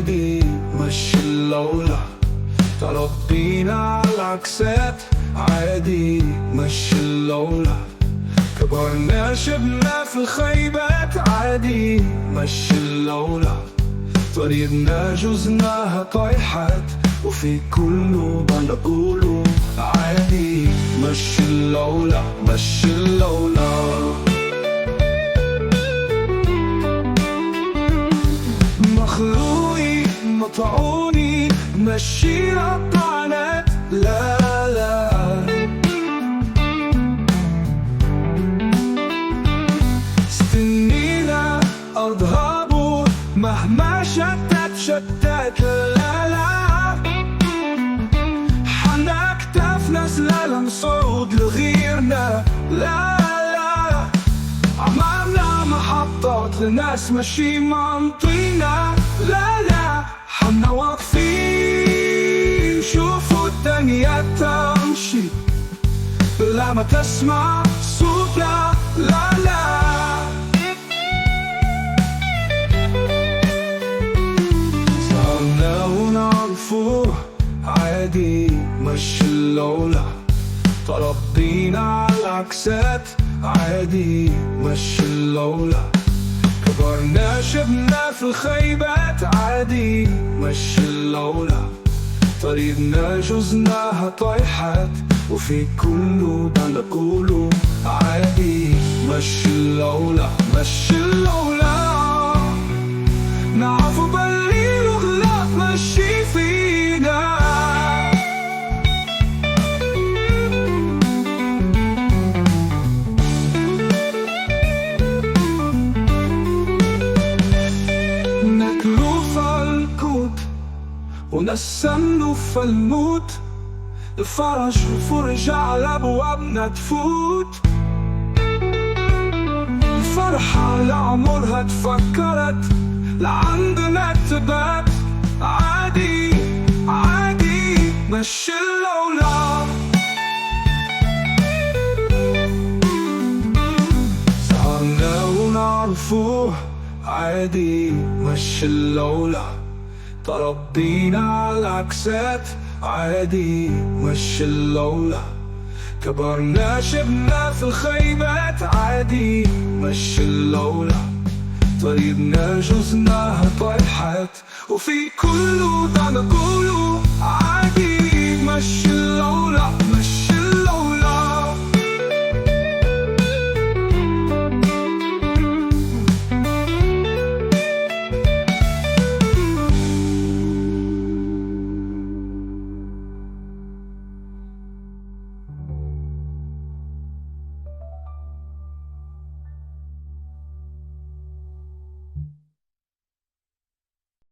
عادي مش اللولة. تربينا على العكسات عادي مش اللولة. كبرنا شبنا في الخيبات عادي مش اللولة. طريقنا جوزناها طايحات وفي كله بنقوله عادي مش اللولة مش اللولة. مخلوقي مطعوني مشي الطعنات لا لا. استنينا أضربه مهما شتت لا لا. حنا كتافنا سلالم صعود لغيرنا لا لا. عملنا محطات لناس ماشي منطينا لا لا. حنا واقفين شوفوا الدنيا تمشي بلا ما تسمع صوتنا لا لا. صارنا ونعرفوه عادي مش اللولة. تربينا على العكسات عادي مش اللولة. كبرنا شبنا في الخيبات عادي مش اللولة. طريقنا جوزناها طايحات وفي كله بنقوله عادي مش اللولة مش اللولة. نعرفوا بالليل وغلاف ماشي فينا. ناكلو فالكوت ونسمنو فالموت. الفرج وفرج على ابوابنا تفوت. الفرحة لعمرها تفكرت لعندنا تبات عادي عادي مش اللولة. صارنا ونعرفوه عادي مش اللولة. تربينا على العكسات عادي مش اللولة. كبرنا شبنا في الخيبات عادي مش اللولة. طريقنا جوزناها طايحات وفي كله بنقوله